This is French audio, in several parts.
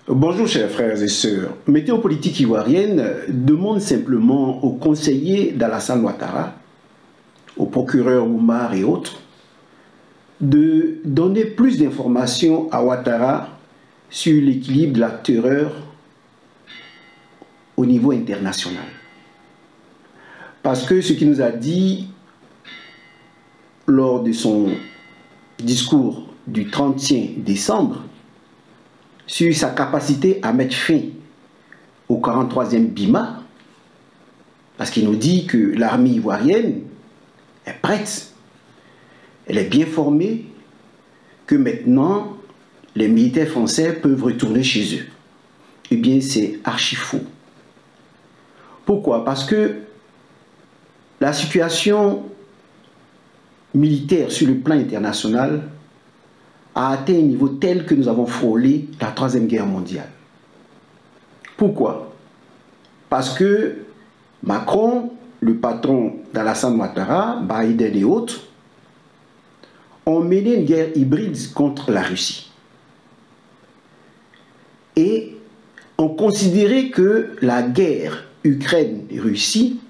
Bonjour chers frères et sœurs. Météo politique ivoirienne demande simplement aux conseillers d'Alassane Ouattara, aux procureurs Oumar et autres, de donner plus d'informations à Ouattara sur l'équilibre de la terreur au niveau international. Parce que ce qu'il nous a dit lors de son discours du 31 décembre, sur sa capacité à mettre fin au 43e BIMA, parce qu'il nous dit que l'armée ivoirienne est prête, elle est bien formée, que maintenant les militaires français peuvent retourner chez eux. Eh bien, c'est archi faux. Pourquoi? Parce que la situation militaire sur le plan international a atteint un niveau tel que nous avons frôlé la Troisième Guerre mondiale. Pourquoi? Parce que Macron, le patron d'Alassane Ouattara, Biden et autres, ont mené une guerre hybride contre la Russie. Et ont considéré que la guerre Ukraine-Russie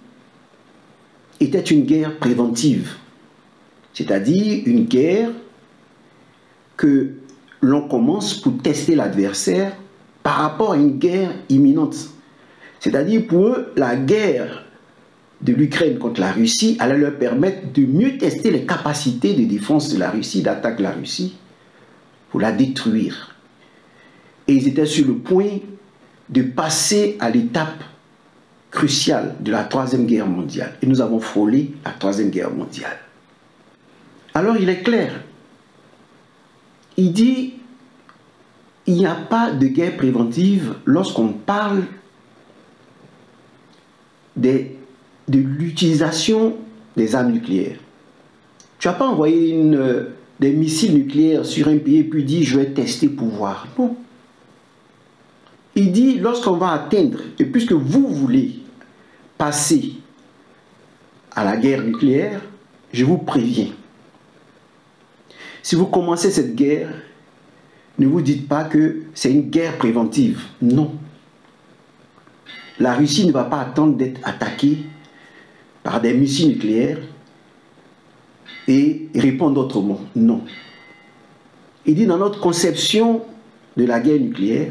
était une guerre préventive, c'est-à-dire une guerre que l'on commence pour tester l'adversaire par rapport à une guerre imminente. C'est-à-dire pour eux, la guerre de l'Ukraine contre la Russie allait leur permettre de mieux tester les capacités de défense de la Russie, d'attaque de la Russie, pour la détruire. Et ils étaient sur le point de passer à l'étape cruciale de la Troisième Guerre mondiale. Et nous avons frôlé la Troisième Guerre mondiale. Alors il est clair, il dit il n'y a pas de guerre préventive lorsqu'on parle de l'utilisation des armes nucléaires. Tu n'as pas envoyé des missiles nucléaires sur un pays et puis dit je vais tester pour voir. Non. Il dit lorsqu'on va atteindre, et puisque vous voulez passer à la guerre nucléaire, je vous préviens. Si vous commencez cette guerre, ne vous dites pas que c'est une guerre préventive. Non. La Russie ne va pas attendre d'être attaquée par des missiles nucléaires et répondre autrement. Non. Il dit dans notre conception de la guerre nucléaire,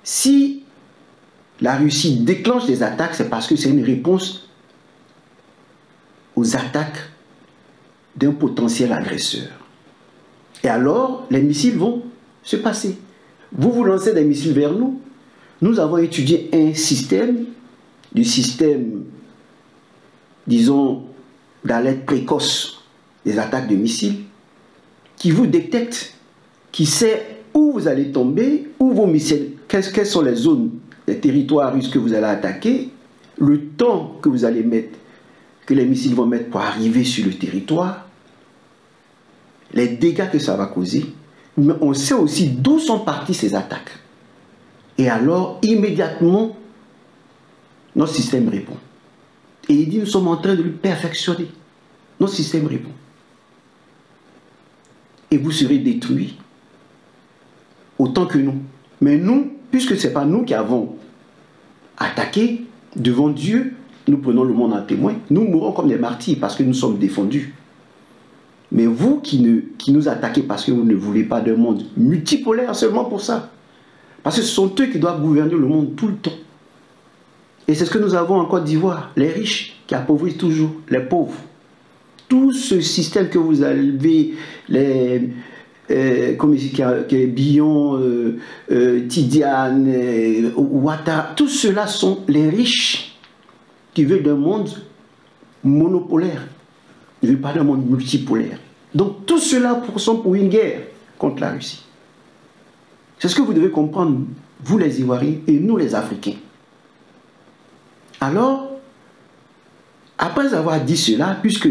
si la Russie déclenche des attaques, c'est parce que c'est une réponse aux attaques d'un potentiel agresseur. Et alors, les missiles vont se passer. Vous lancez des missiles vers nous. Nous avons étudié un système, disons, d'alerte précoce des attaques de missiles, qui vous détecte, qui sait où vous allez tomber, où vos missiles, quelles sont les zones, les territoires russes que vous allez attaquer, le temps que vous allez mettre, que les missiles vont mettre pour arriver sur le territoire, les dégâts que ça va causer, mais on sait aussi d'où sont parties ces attaques. Et alors, immédiatement, notre système répond. Et il dit, nous sommes en train de le perfectionner. Notre système répond. Et vous serez détruits autant que nous. Mais nous, puisque ce n'est pas nous qui avons attaqué, devant Dieu, nous prenons le monde en témoin, nous mourrons comme des martyrs parce que nous sommes défendus. Mais vous qui nous attaquez parce que vous ne voulez pas d'un monde multipolaire seulement pour ça. Parce que ce sont eux qui doivent gouverner le monde tout le temps. Et c'est ce que nous avons en Côte d'Ivoire. Les riches qui appauvrissent toujours les pauvres. Tout ce système que vous avez, les Billon, Tidiane, Ouattara, tout cela sont les riches qui veulent d'un monde monopolaire. Ils ne veulent pas d'un monde multipolaire. Donc tout cela sont pour une guerre contre la Russie. C'est ce que vous devez comprendre, vous les Ivoiriens et nous les Africains. Alors, après avoir dit cela, puisque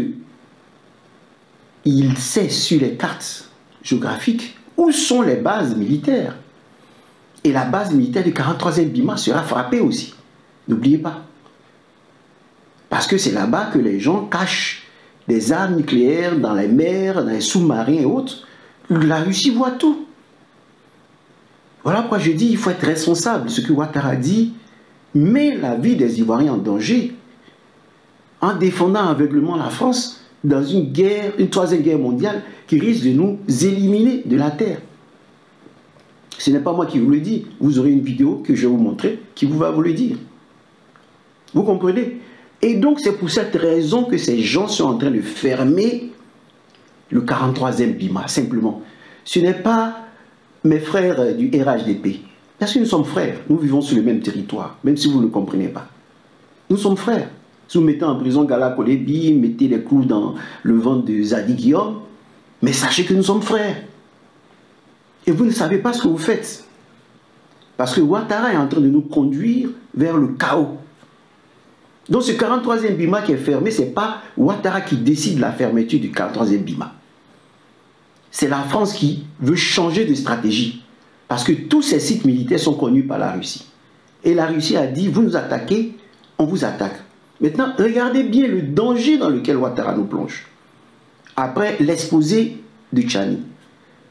il sait sur les cartes géographiques où sont les bases militaires, et la base militaire du 43e BIMA sera frappée aussi. N'oubliez pas. Parce que c'est là-bas que les gens cachent des armes nucléaires dans les mers, dans les sous-marins et autres. La Russie voit tout. Voilà pourquoi je dis il faut être responsable. Ce que Ouattara dit met la vie des Ivoiriens en danger en défendant aveuglément la France dans une guerre, une troisième guerre mondiale qui risque de nous éliminer de la terre. Ce n'est pas moi qui vous le dis. Vous aurez une vidéo que je vais vous montrer qui va vous le dire. Vous comprenez? Et donc c'est pour cette raison que ces gens sont en train de fermer le 43e BIMA, simplement. Ce n'est pas mes frères du RHDP. Parce que nous sommes frères. Nous vivons sur le même territoire, même si vous ne comprenez pas. Nous sommes frères. Si vous mettez en prison Gala Kolebi, mettez les clous dans le ventre de Zadi Guillaume, mais sachez que nous sommes frères. Et vous ne savez pas ce que vous faites. Parce que Ouattara est en train de nous conduire vers le chaos. Donc ce 43e BIMA qui est fermé, ce n'est pas Ouattara qui décide la fermeture du 43e BIMA. C'est la France qui veut changer de stratégie. Parce que tous ces sites militaires sont connus par la Russie. Et la Russie a dit, vous nous attaquez, on vous attaque. Maintenant, regardez bien le danger dans lequel Ouattara nous plonge. Après l'exposé de Tchani.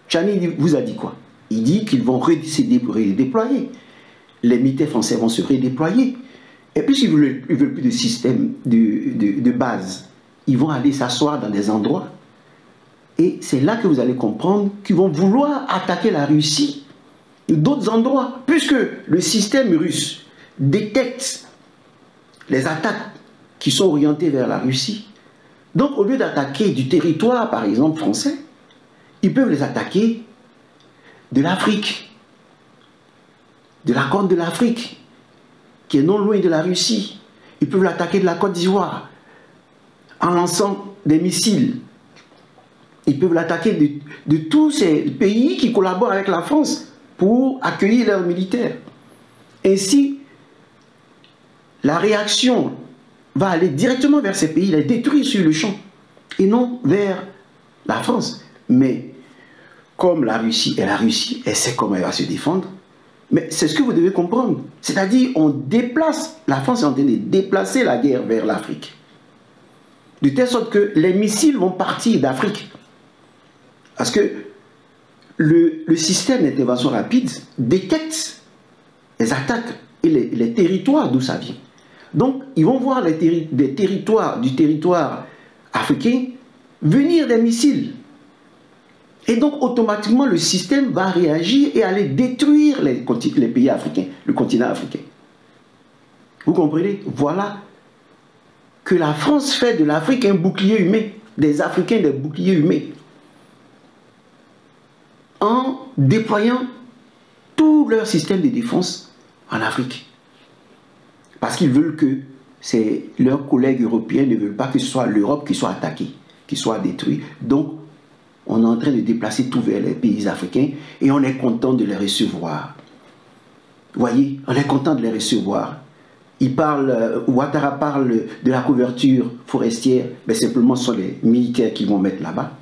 Tchani vous a dit quoi? Il dit qu'ils vont se redéployer. Les militaires français vont se redéployer. Et puis, s'ils ne veulent plus de système de base, ils vont aller s'asseoir dans des endroits. Et c'est là que vous allez comprendre qu'ils vont vouloir attaquer la Russie d'autres endroits. Puisque le système russe détecte les attaques qui sont orientées vers la Russie. Donc, au lieu d'attaquer du territoire, par exemple, français, ils peuvent les attaquer de l'Afrique, de la Corne de l'Afrique, qui est non loin de la Russie. Ils peuvent l'attaquer de la Côte d'Ivoire, en lançant des missiles. Ils peuvent l'attaquer de tous ces pays qui collaborent avec la France pour accueillir leurs militaires. Ainsi, la réaction va aller directement vers ces pays, les détruire sur le champ, et non vers la France. Mais comme la Russie est la Russie, elle sait comment elle va se défendre, mais c'est ce que vous devez comprendre. C'est-à-dire, on déplace, la France est en train de déplacer la guerre vers l'Afrique. De telle sorte que les missiles vont partir d'Afrique. Parce que le système d'intervention rapide détecte les attaques et les territoires d'où ça vient. Donc, ils vont voir du territoire africain venir des missiles. Et donc, automatiquement, le système va réagir et aller détruire les pays africains, le continent africain. Vous comprenez? Voilà que la France fait de l'Afrique un bouclier humain, des Africains des boucliers humains, en déployant tout leur système de défense en Afrique. Parce qu'ils veulent que leurs collègues européens ne veulent pas que ce soit l'Europe qui soit attaquée, qui soit détruite. Donc, on est en train de déplacer tout vers les pays africains et on est content de les recevoir. Vous voyez, on est content de les recevoir. Ouattara parle de la couverture forestière, mais simplement ce sont les militaires qui vont mettre là-bas.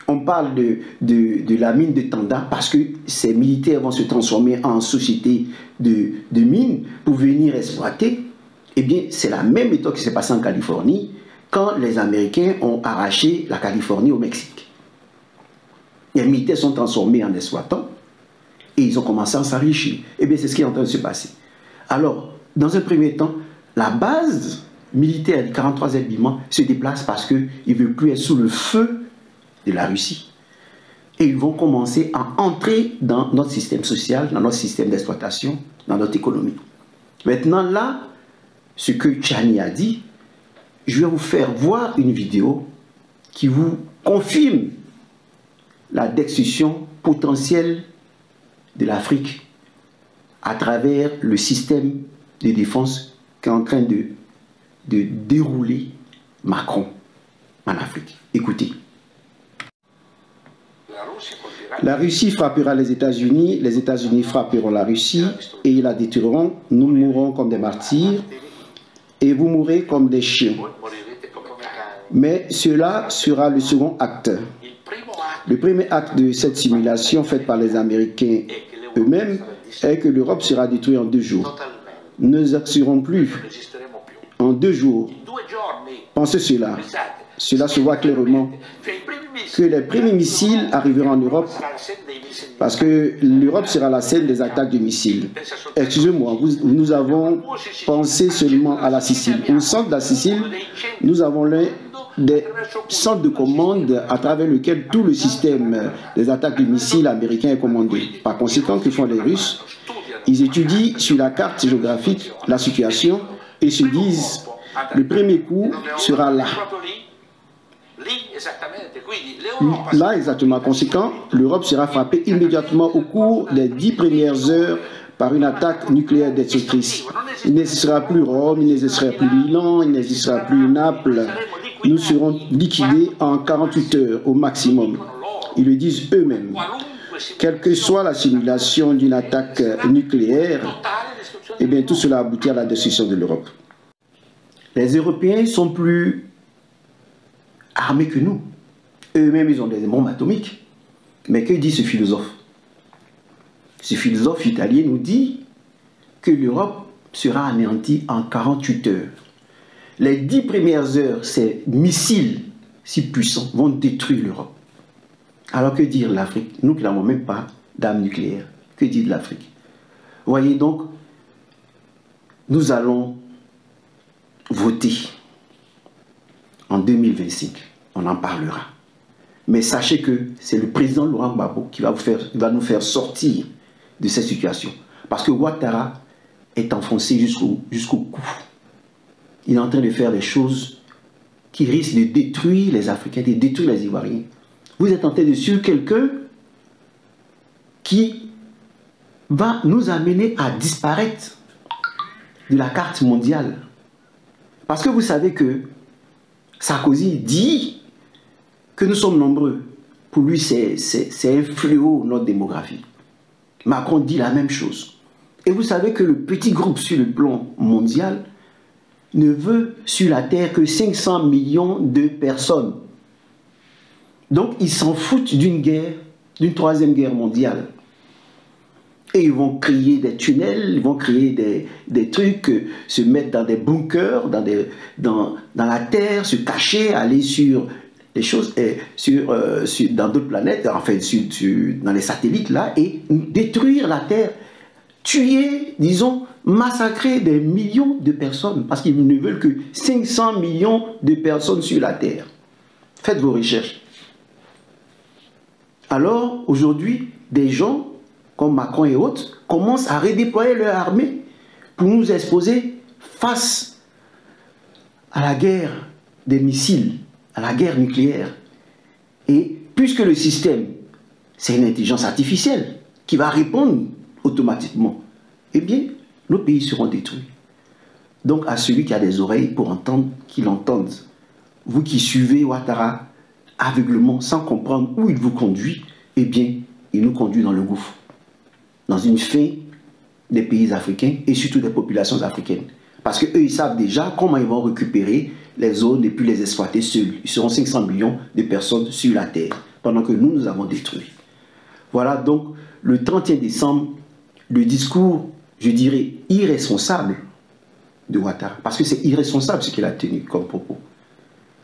On parle de la mine de Tanda parce que ces militaires vont se transformer en société de mines pour venir exploiter. Eh bien, c'est la même méthode qui s'est passée en Californie quand les Américains ont arraché la Californie au Mexique. Les militaires sont transformés en exploitants et ils ont commencé à s'enrichir. Eh bien, c'est ce qui est en train de se passer. Alors, dans un premier temps, la base militaire du 43e BIMA se déplace parce qu'ils ne veulent plus être sous le feu de la Russie. Et ils vont commencer à entrer dans notre système social, dans notre système d'exploitation, dans notre économie. Maintenant, là, ce que Tchani a dit, je vais vous faire voir une vidéo qui vous confirme la destruction potentielle de l'Afrique à travers le système de défense qu'est en train de dérouler Macron en Afrique. Écoutez. La Russie frappera les États-Unis frapperont la Russie et ils la détruiront. Nous mourrons comme des martyrs et vous mourrez comme des chiens. Mais cela sera le second acte. Le premier acte de cette simulation faite par les Américains eux-mêmes est que l'Europe sera détruite en 2 jours. Nous n'exercerons plus en 2 jours. Pensez cela. Cela se voit clairement que les premiers missiles arriveront en Europe Parce que l'Europe sera la scène des attaques de missiles. Excusez-moi, nous avons pensé seulement à la Sicile. Au centre de la Sicile, nous avons l'un des centres de commande à travers lequel tout le système des attaques de missiles américains est commandé. Par conséquent, que font les Russes? Ils étudient sur la carte géographique la situation et se disent, le premier coup sera là. Là, exactement. Conséquent, l'Europe sera frappée immédiatement au cours des 10 premières heures par une attaque nucléaire destructrice. Il n'existera plus Rome, il n'existera plus Milan, il n'existera plus Naples. Nous serons liquidés en 48 heures au maximum. Ils le disent eux-mêmes. Quelle que soit la simulation d'une attaque nucléaire, eh bien, tout cela aboutit à la destruction de l'Europe. Les Européens sont plus armés que nous. Eux-mêmes, ils ont des bombes atomiques. Mais que dit ce philosophe? Ce philosophe italien nous dit que l'Europe sera anéantie en 48 heures. Les 10 premières heures, ces missiles si puissants vont détruire l'Europe. Alors que dire l'Afrique? Nous qui n'avons même pas d'armes nucléaires. Que dire de l'Afrique? Voyez donc, nous allons voter en 2025. On en parlera. Mais sachez que c'est le président Laurent Gbagbo qui va nous faire sortir de cette situation. Parce que Ouattara est enfoncé jusqu'au cou. Il est en train de faire des choses qui risquent de détruire les Africains, de détruire les Ivoiriens. Vous êtes en train de suivre quelqu'un qui va nous amener à disparaître de la carte mondiale. Parce que vous savez que Sarkozy dit que nous sommes nombreux. Pour lui, c'est un fléau, notre démographie. Macron dit la même chose. Et vous savez que le petit groupe sur le plan mondial ne veut sur la Terre que 500 millions de personnes. Donc, ils s'en foutent d'une guerre, d'une troisième guerre mondiale. Et ils vont créer des tunnels, ils vont créer des trucs, se mettre dans des bunkers, dans la Terre, se cacher, aller sur les choses, dans d'autres planètes, enfin dans les satellites là, et détruire la Terre, tuer, disons, massacrer des millions de personnes, parce qu'ils ne veulent que 500 millions de personnes sur la Terre. Faites vos recherches. Alors, aujourd'hui, des gens comme Macron et autres commencent à redéployer leur armée pour nous exposer face à la guerre des missiles, à la guerre nucléaire. Et puisque le système, c'est une intelligence artificielle qui va répondre automatiquement, eh bien, nos pays seront détruits. Donc, à celui qui a des oreilles pour entendre, qu'il entende. Vous qui suivez Ouattara aveuglement, sans comprendre où il vous conduit, eh bien, il nous conduit dans le gouffre. Dans une fin des pays africains et surtout des populations africaines. Parce qu'eux, ils savent déjà comment ils vont récupérer les zones et puis les exploiter seuls. Ils seront 500 millions de personnes sur la Terre, pendant que nous avons détruit. Voilà donc le 31 décembre, le discours, je dirais, irresponsable de Ouattara. Parce que c'est irresponsable ce qu'il a tenu comme propos.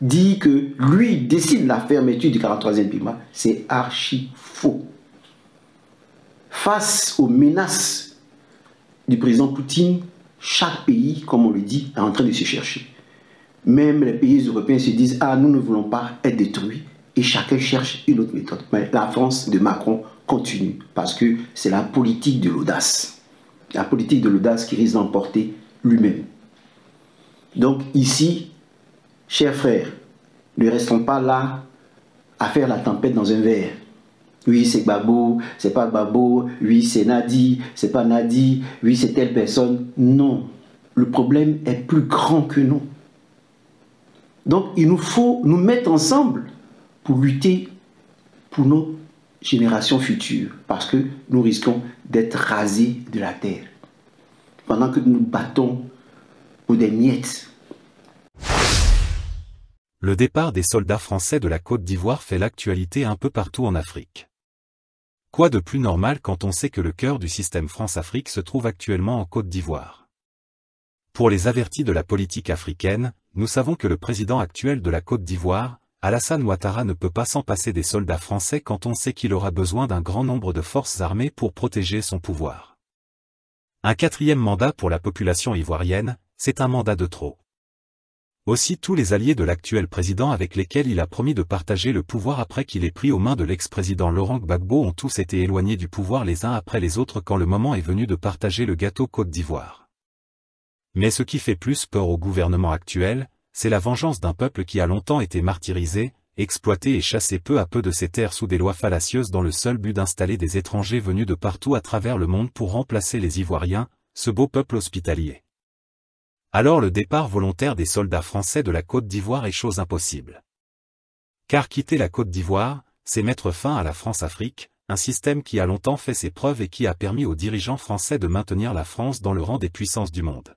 Dit que lui décide la fermeture du 43e PIMA, c'est archi faux. Face aux menaces du président Poutine, chaque pays, comme on le dit, est en train de se chercher. Même les pays européens se disent « Ah, nous ne voulons pas être détruits » et chacun cherche une autre méthode. Mais la France de Macron continue parce que c'est la politique de l'audace. La politique de l'audace qui risque d'emporter lui-même. Donc ici, chers frères, ne restons pas là à faire la tempête dans un verre. Oui, c'est Gbagbo, c'est pas Gbagbo, oui, c'est Nadi, c'est pas Nadi, oui, c'est telle personne. Non, le problème est plus grand que nous. Donc, il nous faut nous mettre ensemble pour lutter pour nos générations futures, parce que nous risquons d'être rasés de la terre, pendant que nous nous battons pour des miettes. Le départ des soldats français de la Côte d'Ivoire fait l'actualité un peu partout en Afrique. Quoi de plus normal quand on sait que le cœur du système France-Afrique se trouve actuellement en Côte d'Ivoire? Pour les avertis de la politique africaine, nous savons que le président actuel de la Côte d'Ivoire, Alassane Ouattara ne peut pas s'en passer des soldats français quand on sait qu'il aura besoin d'un grand nombre de forces armées pour protéger son pouvoir. Un 4e mandat pour la population ivoirienne, c'est un mandat de trop. Aussi tous les alliés de l'actuel président avec lesquels il a promis de partager le pouvoir après qu'il ait pris aux mains de l'ex-président Laurent Gbagbo ont tous été éloignés du pouvoir les uns après les autres quand le moment est venu de partager le gâteau Côte d'Ivoire. Mais ce qui fait plus peur au gouvernement actuel, c'est la vengeance d'un peuple qui a longtemps été martyrisé, exploité et chassé peu à peu de ses terres sous des lois fallacieuses dans le seul but d'installer des étrangers venus de partout à travers le monde pour remplacer les Ivoiriens, ce beau peuple hospitalier. Alors le départ volontaire des soldats français de la Côte d'Ivoire est chose impossible. Car quitter la Côte d'Ivoire, c'est mettre fin à la France-Afrique, un système qui a longtemps fait ses preuves et qui a permis aux dirigeants français de maintenir la France dans le rang des puissances du monde.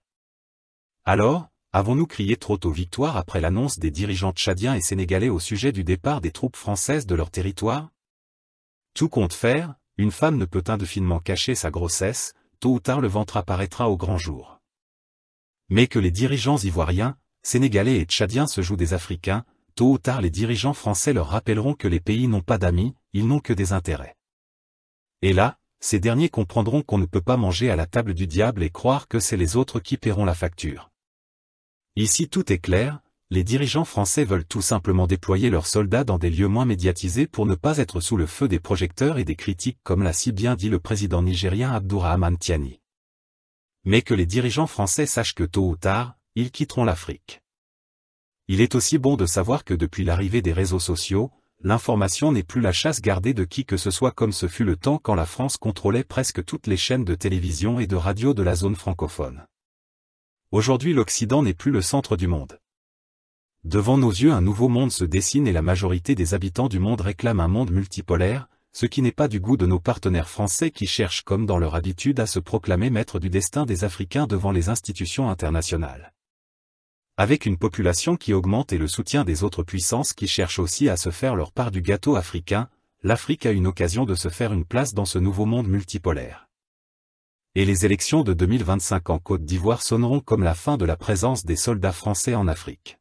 Alors, avons-nous crié trop tôt victoire après l'annonce des dirigeants tchadiens et sénégalais au sujet du départ des troupes françaises de leur territoire? Tout compte faire, une femme ne peut indéfiniment cacher sa grossesse, tôt ou tard le ventre apparaîtra au grand jour. Mais que les dirigeants ivoiriens, sénégalais et tchadiens se jouent des Africains, tôt ou tard les dirigeants français leur rappelleront que les pays n'ont pas d'amis, ils n'ont que des intérêts. Et là, ces derniers comprendront qu'on ne peut pas manger à la table du diable et croire que c'est les autres qui paieront la facture. Ici tout est clair, les dirigeants français veulent tout simplement déployer leurs soldats dans des lieux moins médiatisés pour ne pas être sous le feu des projecteurs et des critiques comme l'a si bien dit le président nigérien Abdourahmane Tiani. Mais que les dirigeants français sachent que tôt ou tard, ils quitteront l'Afrique. Il est aussi bon de savoir que depuis l'arrivée des réseaux sociaux, l'information n'est plus la chasse gardée de qui que ce soit comme ce fut le temps quand la France contrôlait presque toutes les chaînes de télévision et de radio de la zone francophone. Aujourd'hui l'Occident n'est plus le centre du monde. Devant nos yeux un nouveau monde se dessine et la majorité des habitants du monde réclament un monde multipolaire, ce qui n'est pas du goût de nos partenaires français qui cherchent comme dans leur habitude à se proclamer maîtres du destin des Africains devant les institutions internationales. Avec une population qui augmente et le soutien des autres puissances qui cherchent aussi à se faire leur part du gâteau africain, l'Afrique a une occasion de se faire une place dans ce nouveau monde multipolaire. Et les élections de 2025 en Côte d'Ivoire sonneront comme la fin de la présence des soldats français en Afrique.